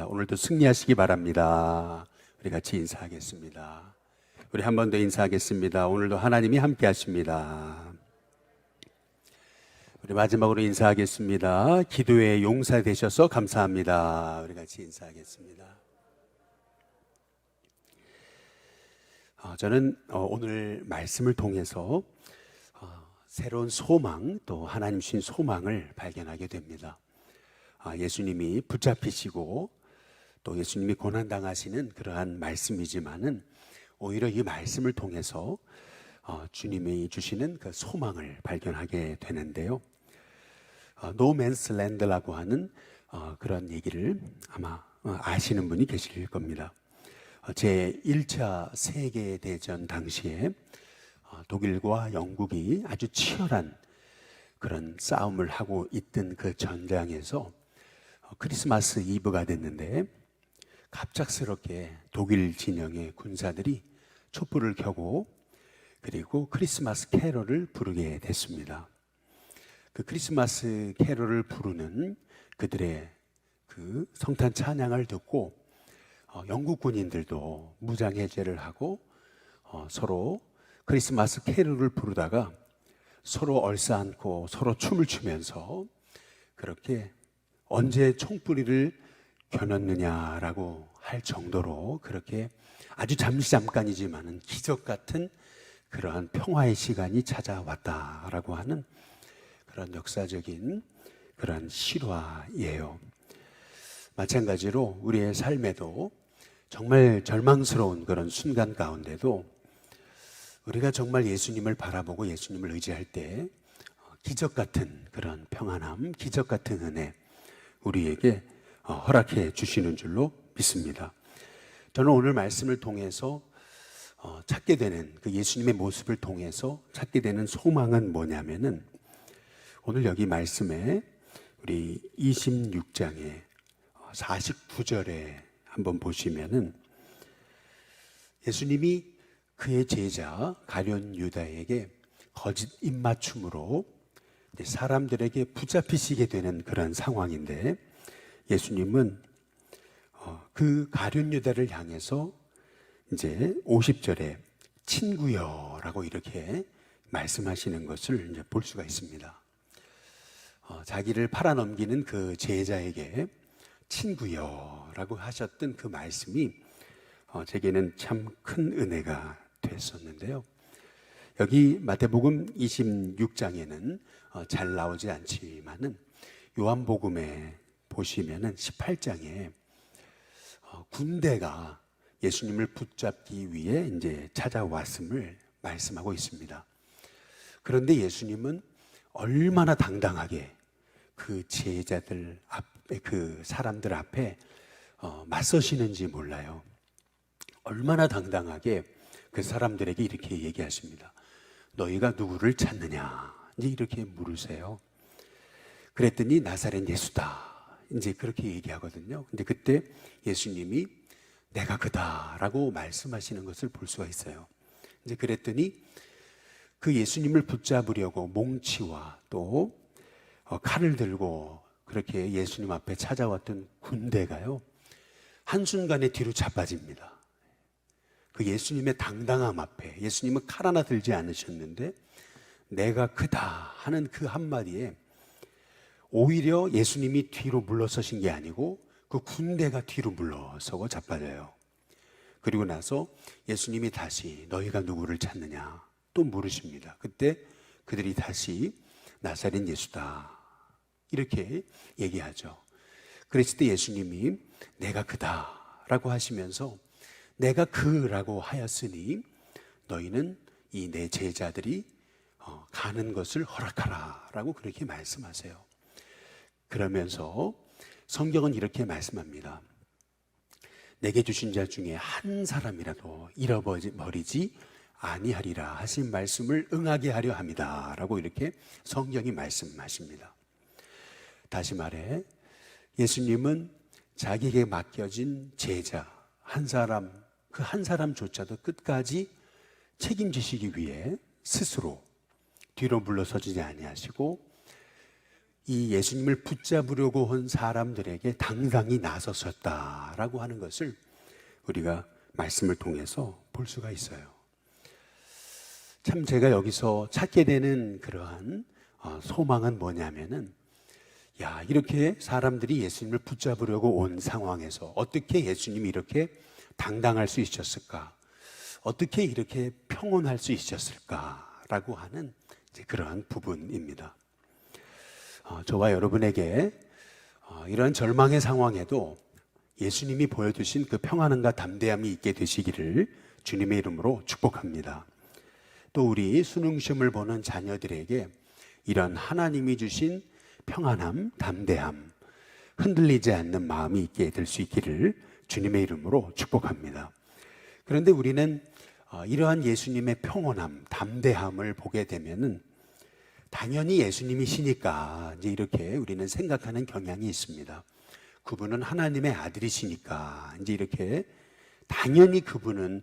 하겠습니다. 오늘도 승리하시기 바랍니다. 우리 같이 인사하겠습니다. 우리 한 번 더 인사하겠습니다. 오늘도 하나님이 함께 하십니다. 우리 마지막으로 인사하겠습니다. 기도의 용사 되셔서 감사합니다. 우리 같이 인사하겠습니다. 저는 오늘 말씀을 통해서 새로운 소망, 또 하나님 주신 소망을 발견하게 됩니다. 예수님이 붙잡히시고 또 예수님이 고난당하시는 그러한 말씀이지만은 오히려 이 말씀을 통해서 주님이 주시는 그 소망을 발견하게 되는데요. 노맨스 랜드라고 하는 그런 얘기를 아마 아시는 분이 계실 겁니다. 제1차 세계대전 당시에 독일과 영국이 아주 치열한 그런 싸움을 하고 있던 그 전장에서 크리스마스 이브가 됐는데 갑작스럽게 독일 진영의 군사들이 촛불을 켜고 그리고 크리스마스 캐럴을 부르게 됐습니다. 그 크리스마스 캐럴을 부르는 그들의 그 성탄 찬양을 듣고 영국 군인들도 무장해제를 하고 서로 크리스마스 캐럴을 부르다가 서로 얼싸안고 서로 춤을 추면서 그렇게 언제 총뿌리를 겨눴느냐라고 할 정도로 그렇게 아주 잠깐이지만은 기적 같은 그러한 평화의 시간이 찾아왔다라고 하는 그런 역사적인 그런 실화예요. 마찬가지로 우리의 삶에도 정말 절망스러운 그런 순간 가운데도 우리가 정말 예수님을 바라보고 예수님을 의지할 때 기적 같은 그런 평안함, 기적 같은 은혜 우리에게 허락해 주시는 줄로 믿습니다. 저는 오늘 말씀을 통해서 찾게 되는 그 예수님의 모습을 통해서 찾게 되는 소망은 뭐냐면은 오늘 여기 말씀에 우리 26장에 49절에 한번 보시면은 예수님이 그의 제자 가룟 유다에게 거짓 입맞춤으로 사람들에게 붙잡히시게 되는 그런 상황인데 예수님은 그 가룟 유다를 향해서 이제 50절에 친구여라고 이렇게 말씀하시는 것을 이제 볼 수가 있습니다. 자기를 팔아넘기는 그 제자에게 친구여라고 하셨던 그 말씀이 제게는 참 큰 은혜가 됐었는데요. 여기 마태복음 26장에는 잘 나오지 않지만은 요한복음에 보시면은 18장에 군대가 예수님을 붙잡기 위해 이제 찾아왔음을 말씀하고 있습니다. 그런데 예수님은 얼마나 당당하게 그 제자들 앞에 그 사람들 앞에 맞서시는지 몰라요. 얼마나 당당하게 그 사람들에게 이렇게 얘기하십니다. 너희가 누구를 찾느냐? 이제 이렇게 물으세요. 그랬더니 나사렛 예수다. 이제 그렇게 얘기하거든요. 근데 그때 예수님이 내가 그다라고 말씀하시는 것을 볼 수가 있어요. 이제 그랬더니 그 예수님을 붙잡으려고 몽치와 또 칼을 들고 그렇게 예수님 앞에 찾아왔던 군대가요. 한순간에 뒤로 자빠집니다. 그 예수님의 당당함 앞에 예수님은 칼 하나 들지 않으셨는데 내가 그다 하는 그 한마디에 오히려 예수님이 뒤로 물러서신 게 아니고 그 군대가 뒤로 물러서고 자빠져요. 그리고 나서 예수님이 다시 너희가 누구를 찾느냐 또 물으십니다. 그때 그들이 다시 나사렛 예수다 이렇게 얘기하죠. 그랬을 때 예수님이 내가 그다라고 하시면서 내가 그라고 하였으니 너희는 이 내 제자들이 가는 것을 허락하라 라고 그렇게 말씀하세요. 그러면서 성경은 이렇게 말씀합니다. 내게 주신 자 중에 한 사람이라도 잃어버리지 아니하리라 하신 말씀을 응하게 하려 합니다 라고 이렇게 성경이 말씀하십니다. 다시 말해 예수님은 자기에게 맡겨진 제자 한 사람 그 한 사람조차도 끝까지 책임지시기 위해 스스로 뒤로 물러서지 아니하시고 이 예수님을 붙잡으려고 온 사람들에게 당당히 나섰었다라고 하는 것을 우리가 말씀을 통해서 볼 수가 있어요. 참 제가 여기서 찾게 되는 그러한 소망은 뭐냐면은, 이렇게 사람들이 예수님을 붙잡으려고 온 상황에서 어떻게 예수님이 이렇게 당당할 수 있었을까? 어떻게 이렇게 평온할 수 있었을까라고 하는 그러한 부분입니다. 저와 여러분에게 이러한 절망의 상황에도 예수님이 보여주신 그 평안함과 담대함이 있게 되시기를 주님의 이름으로 축복합니다. 또 우리 수능시험을 보는 자녀들에게 이런 하나님이 주신 평안함, 담대함, 흔들리지 않는 마음이 있게 될 수 있기를 주님의 이름으로 축복합니다. 그런데 우리는 이러한 예수님의 평온함, 담대함을 보게 되면은 당연히 예수님이시니까 이제 이렇게 우리는 생각하는 경향이 있습니다. 그분은 하나님의 아들이시니까 이제 이렇게 당연히 그분은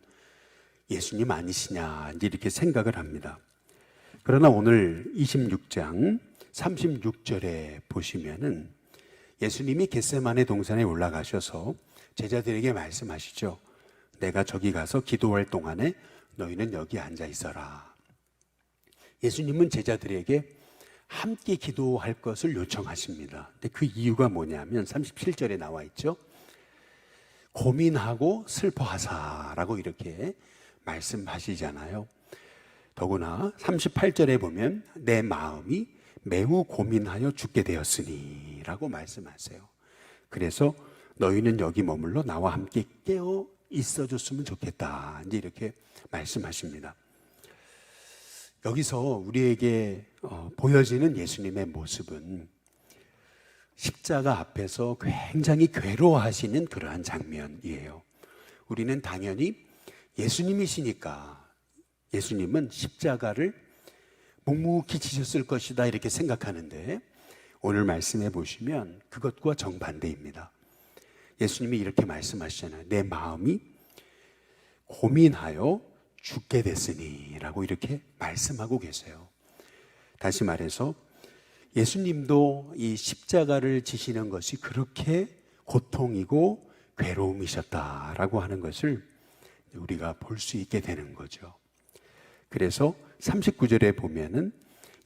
예수님 아니시냐 이제 이렇게 생각을 합니다. 그러나 오늘 26장 36절에 보시면은 예수님이 겟세마네 동산에 올라가셔서 제자들에게 말씀하시죠. 내가 저기 가서 기도할 동안에 너희는 여기 앉아 있어라. 예수님은 제자들에게 함께 기도할 것을 요청하십니다. 근데 그 이유가 뭐냐면 37절에 나와 있죠. 고민하고 슬퍼하사라고 이렇게 말씀하시잖아요. 더구나 38절에 보면 내 마음이 매우 고민하여 죽게 되었으니 라고 말씀하세요. 그래서 너희는 여기 머물러 나와 함께 깨어 있어줬으면 좋겠다 이제 이렇게 말씀하십니다. 여기서 우리에게 보여지는 예수님의 모습은 십자가 앞에서 굉장히 괴로워하시는 그러한 장면이에요. 우리는 당연히 예수님이시니까 예수님은 십자가를 묵묵히 지셨을 것이다 이렇게 생각하는데 오늘 말씀해 보시면 그것과 정반대입니다. 예수님이 이렇게 말씀하시잖아요. 내 마음이 고민하여 죽게 됐으니 라고 이렇게 말씀하고 계세요. 다시 말해서 예수님도 이 십자가를 지시는 것이 그렇게 고통이고 괴로움이셨다라고 하는 것을 우리가 볼 수 있게 되는 거죠. 그래서 39절에 보면은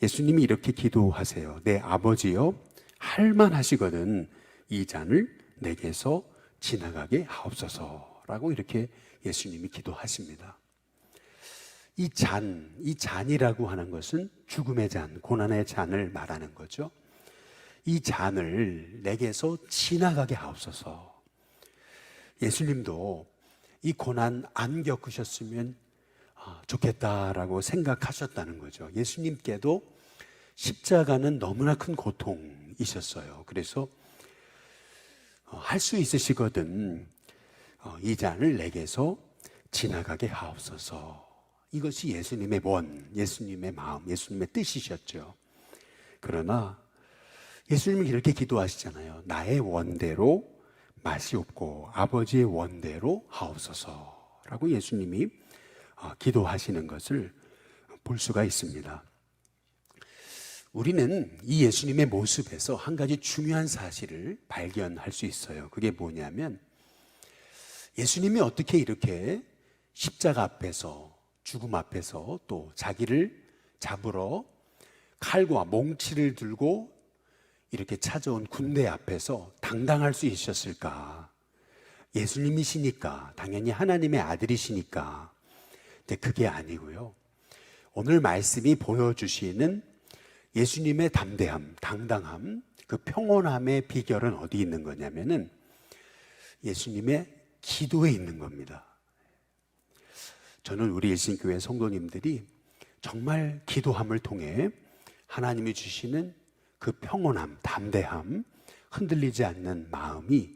예수님이 이렇게 기도하세요. 내 아버지여 할만하시거든 이 잔을 내게서 지나가게 하옵소서라고 이렇게 예수님이 기도하십니다. 이 잔이라고 하는 것은 죽음의 잔, 고난의 잔을 말하는 거죠. 이 잔을 내게서 지나가게 하옵소서. 예수님도 이 고난 안 겪으셨으면 좋겠다라고 생각하셨다는 거죠. 예수님께도 십자가는 너무나 큰 고통이셨어요. 그래서 할 수 있으시거든 이 잔을 내게서 지나가게 하옵소서. 이것이 예수님의 예수님의 마음, 예수님의 뜻이셨죠. 그러나 예수님은 이렇게 기도하시잖아요. 나의 원대로 마시옵고 아버지의 원대로 하옵소서라고 예수님이 기도하시는 것을 볼 수가 있습니다. 우리는 이 예수님의 모습에서 한 가지 중요한 사실을 발견할 수 있어요. 그게 뭐냐면 예수님이 어떻게 이렇게 십자가 앞에서 죽음 앞에서 또 자기를 잡으러 칼과 몽치를 들고 이렇게 찾아온 군대 앞에서 당당할 수 있었을까? 예수님이시니까, 당연히 하나님의 아들이시니까. 근데 그게 아니고요. 오늘 말씀이 보여주시는 예수님의 담대함, 당당함, 그 평온함의 비결은 어디 있는 거냐면은 예수님의 기도에 있는 겁니다. 저는 우리 일신교회 성도님들이 정말 기도함을 통해 하나님이 주시는 그 평온함, 담대함, 흔들리지 않는 마음이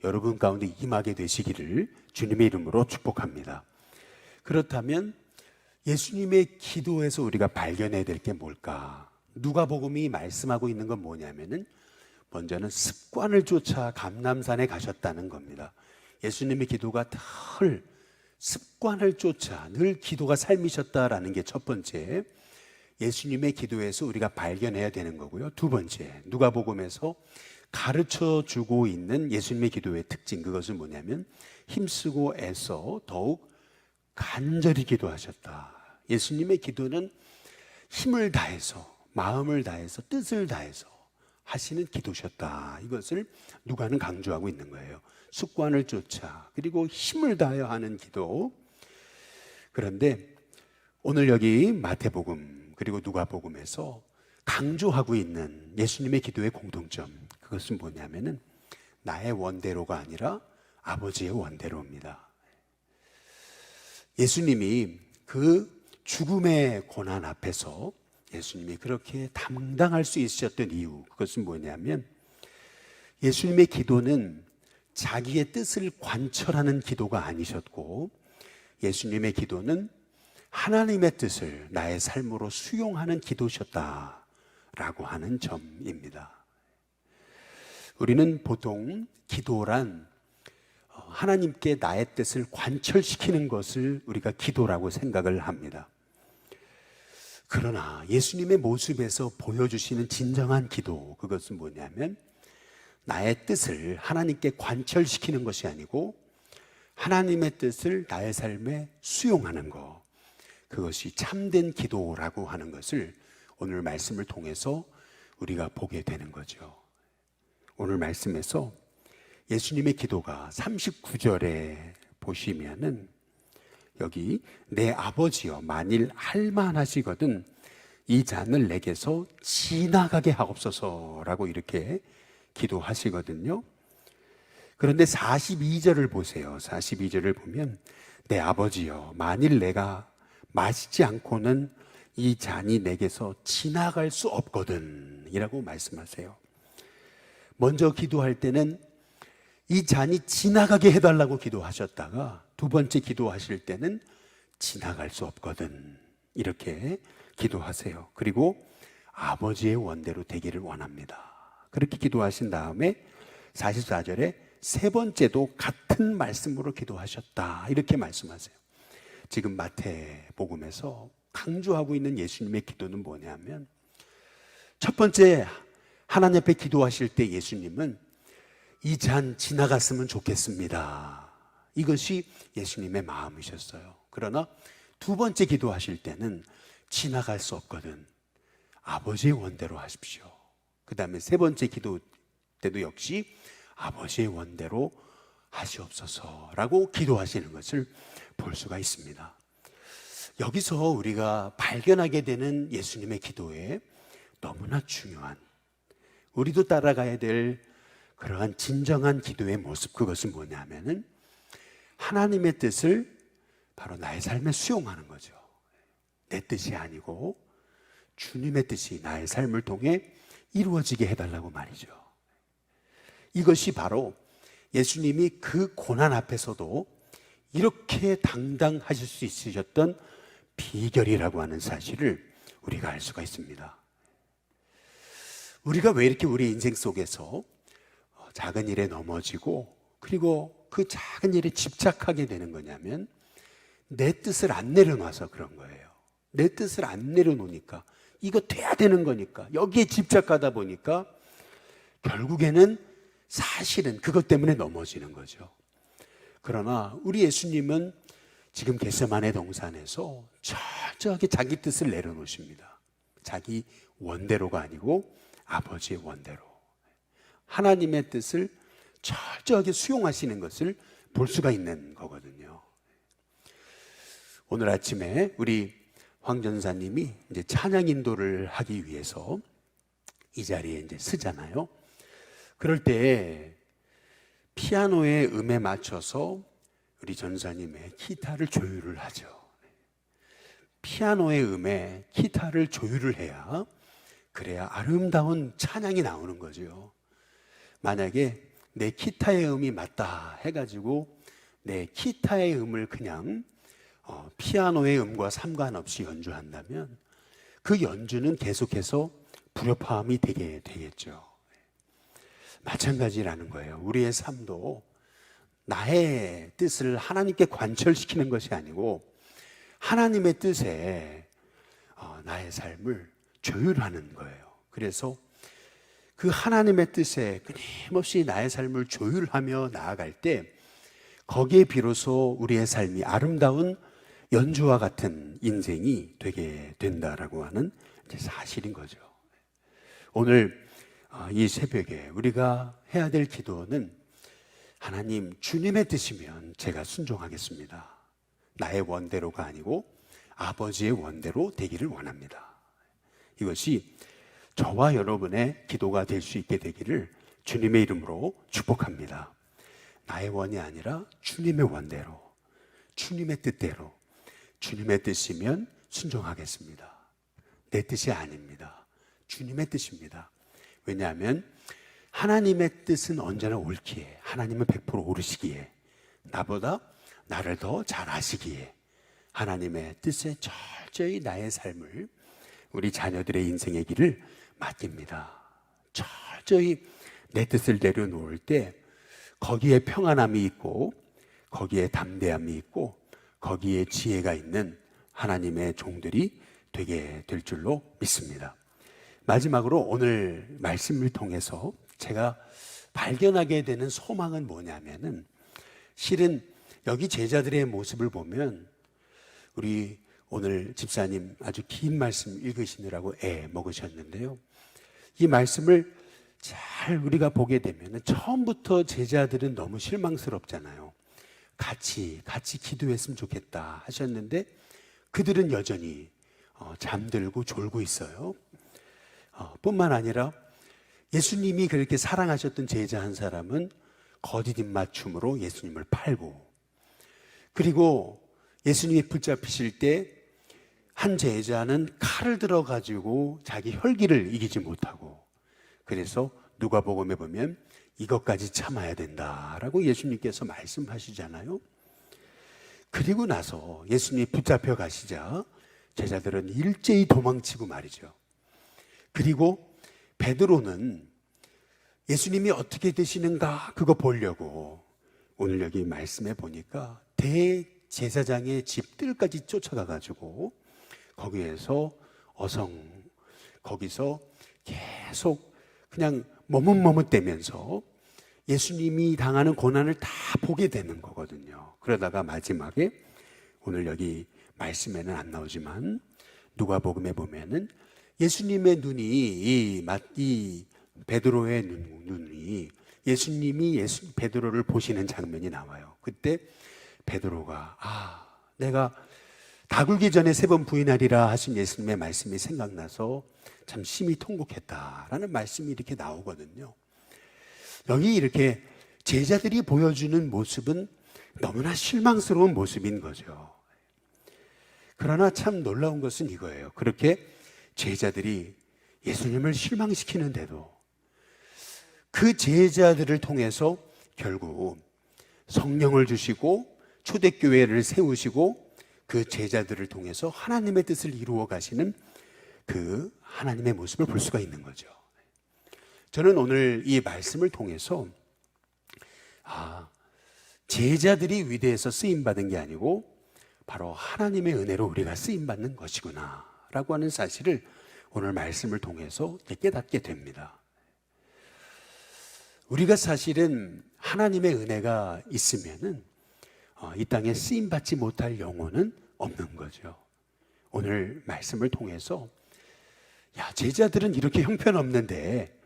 여러분 가운데 임하게 되시기를 주님의 이름으로 축복합니다. 그렇다면 예수님의 기도에서 우리가 발견해야 될 게 뭘까? 누가복음이 말씀하고 있는 건 뭐냐면은 먼저는 습관을 쫓아 감람산에 가셨다는 겁니다. 예수님의 기도가 늘 습관을 쫓아 늘 기도가 삶이셨다라는 게 첫 번째 예수님의 기도에서 우리가 발견해야 되는 거고요. 두 번째, 누가복음에서 가르쳐 주고 있는 예수님의 기도의 특징, 그것은 뭐냐면 힘쓰고 애써 더욱 간절히 기도하셨다. 예수님의 기도는 힘을 다해서, 마음을 다해서, 뜻을 다해서 하시는 기도셨다. 이것을 누가는 강조하고 있는 거예요. 습관을 쫓아, 그리고 힘을 다하여 하는 기도. 그런데 오늘 여기 마태복음 그리고 누가복음에서 강조하고 있는 예수님의 기도의 공통점, 그것은 뭐냐면은 나의 원대로가 아니라 아버지의 원대로입니다. 예수님이 그 죽음의 고난 앞에서 예수님이 그렇게 당당할 수 있으셨던 이유, 그것은 뭐냐면 예수님의 기도는 자기의 뜻을 관철하는 기도가 아니셨고, 예수님의 기도는 하나님의 뜻을 나의 삶으로 수용하는 기도셨다라고 하는 점입니다. 우리는 보통 기도란 하나님께 나의 뜻을 관철시키는 것을 우리가 기도라고 생각을 합니다. 그러나 예수님의 모습에서 보여주시는 진정한 기도, 그것은 뭐냐면 나의 뜻을 하나님께 관철시키는 것이 아니고 하나님의 뜻을 나의 삶에 수용하는 것, 그것이 참된 기도라고 하는 것을 오늘 말씀을 통해서 우리가 보게 되는 거죠. 오늘 말씀에서 예수님의 기도가 39절에 보시면은 여기 내 아버지여 만일 할만하시거든 이 잔을 내게서 지나가게 하옵소서라고 이렇게 기도하시거든요. 그런데 42절을 보세요. 42절을 보면 내 아버지여 만일 내가 마시지 않고는 이 잔이 내게서 지나갈 수 없거든 이라고 말씀하세요. 먼저 기도할 때는 이 잔이 지나가게 해달라고 기도하셨다가 두 번째 기도하실 때는 지나갈 수 없거든 이렇게 기도하세요. 그리고 아버지의 원대로 되기를 원합니다. 그렇게 기도하신 다음에 44절에 세 번째도 같은 말씀으로 기도하셨다 이렇게 말씀하세요. 지금 마태복음에서 강조하고 있는 예수님의 기도는 뭐냐면, 첫 번째 하나님 앞에 기도하실 때 예수님은 이 잔 지나갔으면 좋겠습니다. 이것이 예수님의 마음이셨어요. 그러나 두 번째 기도하실 때는 지나갈 수 없거든 아버지의 원대로 하십시오. 그 다음에 세 번째 기도 때도 역시 아버지의 원대로 하시옵소서라고 기도하시는 것을 볼 수가 있습니다. 여기서 우리가 발견하게 되는 예수님의 기도에 너무나 중요한, 우리도 따라가야 될 그러한 진정한 기도의 모습, 그것은 뭐냐면은 하나님의 뜻을 바로 나의 삶에 수용하는 거죠. 내 뜻이 아니고 주님의 뜻이 나의 삶을 통해 이루어지게 해달라고 말이죠. 이것이 바로 예수님이 그 고난 앞에서도 이렇게 당당하실 수 있으셨던 비결이라고 하는 사실을 우리가 알 수가 있습니다. 우리가 왜 이렇게 우리 인생 속에서 작은 일에 넘어지고 그리고 그 작은 일에 집착하게 되는 거냐면 내 뜻을 안 내려놔서 그런 거예요. 내 뜻을 안 내려놓으니까 이거 돼야 되는 거니까 여기에 집착하다 보니까 결국에는 사실은 그것 때문에 넘어지는 거죠. 그러나 우리 예수님은 지금 겟세마네 동산에서 철저하게 자기 뜻을 내려놓으십니다. 자기 원대로가 아니고 아버지의 원대로, 하나님의 뜻을 철저하게 수용하시는 것을 볼 수가 있는 거거든요. 오늘 아침에 우리 황 전사님이 이제 찬양 인도를 하기 위해서 이 자리에 이제 서잖아요. 그럴 때 피아노의 음에 맞춰서 우리 전사님의 기타를 조율을 하죠. 피아노의 음에 기타를 조율을 해야, 그래야 아름다운 찬양이 나오는 거죠. 만약에 내 기타의 음이 맞다 해가지고 내 기타의 음을 그냥 피아노의 음과 상관없이 연주한다면 그 연주는 계속해서 불협화음이 되게 되겠죠. 마찬가지라는 거예요. 우리의 삶도 나의 뜻을 하나님께 관철시키는 것이 아니고 하나님의 뜻에 나의 삶을 조율하는 거예요. 그래서 그 하나님의 뜻에 끊임없이 나의 삶을 조율하며 나아갈 때 거기에 비로소 우리의 삶이 아름다운 연주와 같은 인생이 되게 된다라고 하는 사실인 거죠. 오늘 이 새벽에 우리가 해야 될 기도는 하나님, 주님의 뜻이면 제가 순종하겠습니다. 나의 원대로가 아니고 아버지의 원대로 되기를 원합니다. 이것이 저와 여러분의 기도가 될 수 있게 되기를 주님의 이름으로 축복합니다. 나의 원이 아니라 주님의 원대로, 주님의 뜻대로, 주님의 뜻이면 순종하겠습니다. 내 뜻이 아닙니다. 주님의 뜻입니다. 왜냐하면 하나님의 뜻은 언제나 옳기에, 하나님은 100% 옳으시기에, 나보다 나를 더 잘 아시기에 하나님의 뜻에 철저히 나의 삶을, 우리 자녀들의 인생의 길을 맡깁니다. 철저히 내 뜻을 내려놓을 때 거기에 평안함이 있고, 거기에 담대함이 있고, 거기에 지혜가 있는 하나님의 종들이 되게 될 줄로 믿습니다. 마지막으로 오늘 말씀을 통해서 제가 발견하게 되는 소망은 뭐냐면은, 실은 여기 제자들의 모습을 보면, 우리 오늘 집사님 아주 긴 말씀 읽으시느라고 애 먹으셨는데요, 이 말씀을 잘 우리가 보게 되면 처음부터 제자들은 너무 실망스럽잖아요. 같이 기도했으면 좋겠다 하셨는데 그들은 여전히 잠들고 졸고 있어요. 뿐만 아니라 예수님이 그렇게 사랑하셨던 제자 한 사람은 거짓 입맞춤으로 예수님을 팔고, 그리고 예수님이 붙잡히실 때 한 제자는 칼을 들어가지고 자기 혈기를 이기지 못하고, 그래서 누가복음에 보면 이것까지 참아야 된다라고 예수님께서 말씀하시잖아요. 그리고 나서 예수님이 붙잡혀 가시자 제자들은 일제히 도망치고 말이죠. 그리고 베드로는 예수님이 어떻게 되시는가 그거 보려고 오늘 여기 말씀해 보니까 대제사장의 집들까지 쫓아가 가지고 거기에서 거기서 계속 그냥 머뭇머뭇대면서 예수님이 당하는 고난을 다 보게 되는 거거든요. 그러다가 마지막에 오늘 여기 말씀에는 안 나오지만 누가복음에 보면은 예수님의 눈이 이 베드로의 눈이 예수님이 베드로를 보시는 장면이 나와요. 그때 베드로가 내가 다 굴기 전에 3번 부인하리라 하신 예수님의 말씀이 생각나서 참 심히 통곡했다라는 말씀이 이렇게 나오거든요. 여기 이렇게 제자들이 보여주는 모습은 너무나 실망스러운 모습인 거죠. 그러나 참 놀라운 것은 이거예요. 그렇게 제자들이 예수님을 실망시키는데도 그 제자들을 통해서 결국 성령을 주시고 초대교회를 세우시고 그 제자들을 통해서 하나님의 뜻을 이루어 가시는 그 하나님의 모습을 볼 수가 있는 거죠. 저는 오늘 이 말씀을 통해서 제자들이 위대해서 쓰임받은 게 아니고 바로 하나님의 은혜로 우리가 쓰임받는 것이구나 라고 하는 사실을 오늘 말씀을 통해서 깨닫게 됩니다. 우리가 사실은 하나님의 은혜가 있으면은 이 땅에 쓰임받지 못할 영혼은 없는 거죠. 오늘 말씀을 통해서 제자들은 이렇게 형편없는데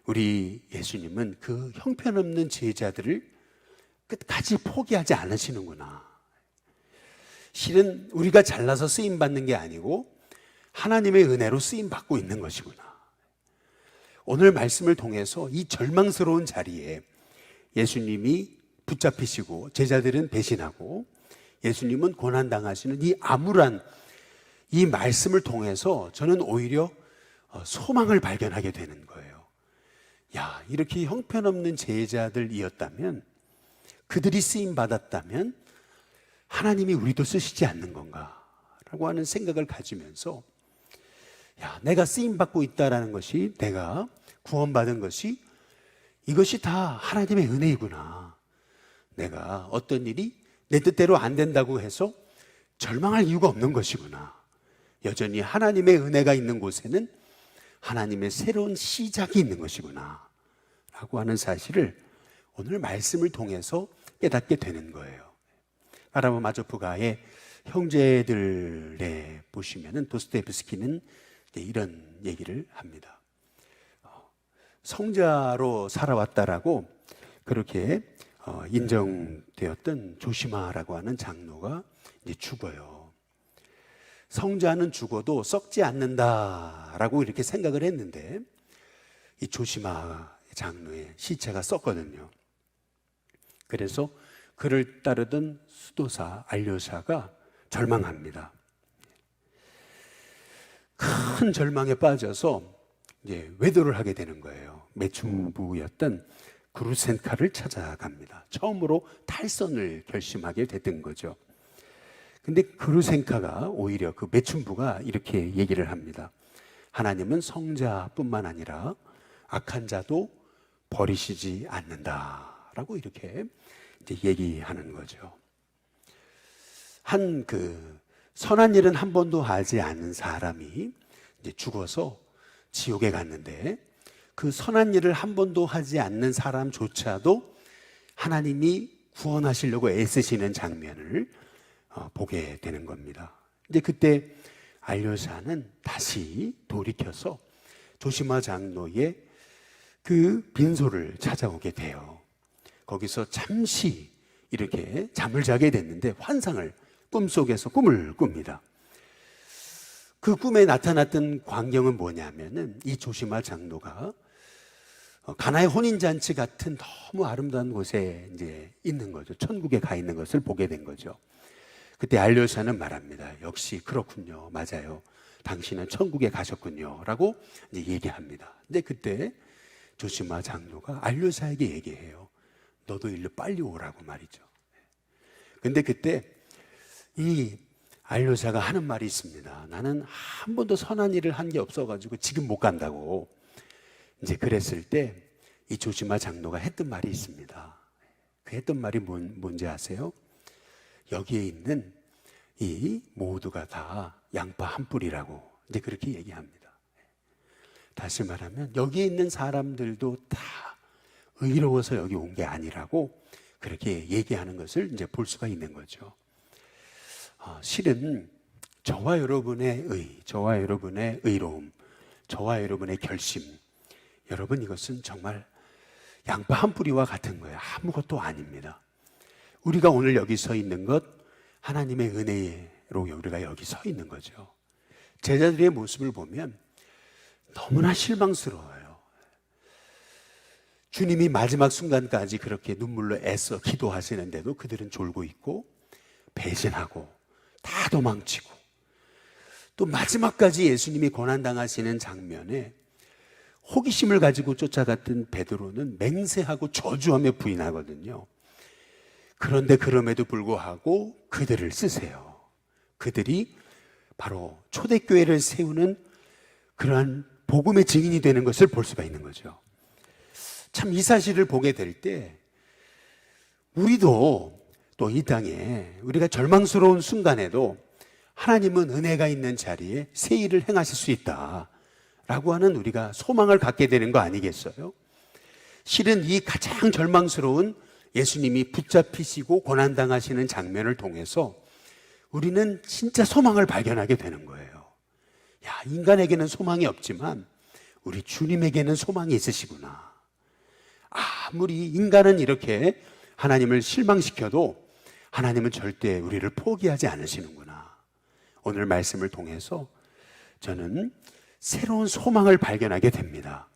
우리 예수님은 그 형편없는 제자들을 끝까지 포기하지 않으시는구나. 실은 우리가 잘나서 쓰임받는 게 아니고 하나님의 은혜로 쓰임받고 있는 것이구나. 오늘 말씀을 통해서 이 절망스러운 자리에 예수님이 붙잡히시고 제자들은 배신하고 예수님은 고난당하시는 이 암울한 이 말씀을 통해서 저는 오히려 소망을 발견하게 되는 거예요. 이렇게 형편없는 제자들이었다면, 그들이 쓰임받았다면 하나님이 우리도 쓰시지 않는 건가 라고 하는 생각을 가지면서 내가 쓰임받고 있다는 것이, 내가 구원받은 것이, 이것이 다 하나님의 은혜이구나. 내가 어떤 일이 내 뜻대로 안 된다고 해서 절망할 이유가 없는 것이구나. 여전히 하나님의 은혜가 있는 곳에는 하나님의 새로운 시작이 있는 것이구나 라고 하는 사실을 오늘 말씀을 통해서 깨닫게 되는 거예요. 카라마조프가의 형제들에 보시면은 도스토옙스키는 이런 얘기를 합니다. 성자로 살아왔다라고 그렇게 인정되었던 조시마라고 하는 장로가 이제 죽어요. 성자는 죽어도 썩지 않는다라고 이렇게 생각을 했는데 이 조시마 장로의 시체가 썩거든요. 그래서 그를 따르던 수도사 알료샤가 절망합니다. 큰 절망에 빠져서 이제 외도를 하게 되는 거예요. 매춘부였던 그루센카를 찾아갑니다. 처음으로 탈선을 결심하게 됐던 거죠. 근데 그루센카가 오히려 그 매춘부가 이렇게 얘기를 합니다. 하나님은 성자뿐만 아니라 악한 자도 버리시지 않는다라고 이렇게 이제 얘기하는 거죠. 한 그 선한 일은 한 번도 하지 않은 사람이 이제 죽어서 지옥에 갔는데 그 선한 일을 한 번도 하지 않는 사람조차도 하나님이 구원하시려고 애쓰시는 장면을 보게 되는 겁니다. 이제 그때 알료사는 다시 돌이켜서 조시마 장로의 그 빈소를 찾아오게 돼요. 거기서 잠시 이렇게 잠을 자게 됐는데 환상을 꿈속에서 꿈을 꿉니다. 그 꿈에 나타났던 광경은 뭐냐면은 이 조시마 장로가 가나의 혼인잔치 같은 너무 아름다운 곳에 이제 있는 거죠. 천국에 가 있는 것을 보게 된 거죠. 그때 알료사는 말합니다. 역시 그렇군요. 맞아요. 당신은 천국에 가셨군요. 라고 이제 얘기합니다. 근데 그때 조시마 장로가 알료사에게 얘기해요. 너도 일로 빨리 오라고 말이죠. 근데 그때 이 알료사가 하는 말이 있습니다. 나는 한 번도 선한 일을 한 게 없어가지고 지금 못 간다고. 이제 그랬을 때 이 조시마 장로가 했던 말이 있습니다. 그 했던 말이 뭔지 아세요? 여기에 있는 이 모두가 다 양파 한 뿌리라고 이제 그렇게 얘기합니다. 다시 말하면 여기에 있는 사람들도 다 의로워서 여기 온 게 아니라고 그렇게 얘기하는 것을 이제 볼 수가 있는 거죠. 실은 저와 여러분의 저와 여러분의 의로움, 저와 여러분의 결심, 여러분 이것은 정말 양파 한 뿌리와 같은 거예요. 아무것도 아닙니다. 우리가 오늘 여기 서 있는 것 하나님의 은혜로 우리가 여기 서 있는 거죠. 제자들의 모습을 보면 너무나 실망스러워요. 주님이 마지막 순간까지 그렇게 눈물로 애써 기도하시는데도 그들은 졸고 있고 배신하고 다 도망치고 또 마지막까지 예수님이 고난당하시는 장면에 호기심을 가지고 쫓아갔던 베드로는 맹세하고 저주하며 부인하거든요. 그런데 그럼에도 불구하고 그들을 쓰세요. 그들이 바로 초대교회를 세우는 그러한 복음의 증인이 되는 것을 볼 수가 있는 거죠. 참 이 사실을 보게 될 때 우리도 또 이 땅에 우리가 절망스러운 순간에도 하나님은 은혜가 있는 자리에 새 일을 행하실 수 있다라고 하는 우리가 소망을 갖게 되는 거 아니겠어요? 실은 이 가장 절망스러운 예수님이 붙잡히시고 고난당하시는 장면을 통해서 우리는 진짜 소망을 발견하게 되는 거예요. 야, 인간에게는 소망이 없지만 우리 주님에게는 소망이 있으시구나. 아무리 인간은 이렇게 하나님을 실망시켜도 하나님은 절대 우리를 포기하지 않으시는구나. 오늘 말씀을 통해서 저는 새로운 소망을 발견하게 됩니다.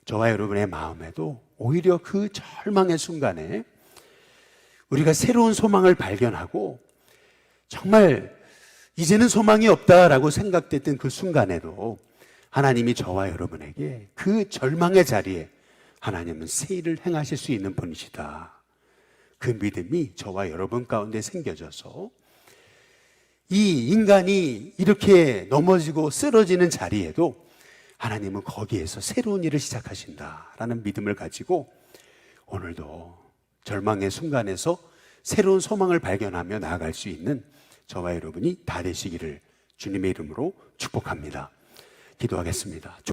저와 여러분의 마음에도 오히려 그 절망의 순간에 우리가 새로운 소망을 발견하고 정말 이제는 소망이 없다라고 생각됐던 그 순간에도 하나님이 저와 여러분에게 그 절망의 자리에 하나님은 새 일을 행하실 수 있는 분이시다. 그 믿음이 저와 여러분 가운데 생겨져서 이 인간이 이렇게 넘어지고 쓰러지는 자리에도 하나님은 거기에서 새로운 일을 시작하신다라는 믿음을 가지고 오늘도 절망의 순간에서 새로운 소망을 발견하며 나아갈 수 있는 저와 여러분이 다 되시기를 주님의 이름으로 축복합니다. 기도하겠습니다.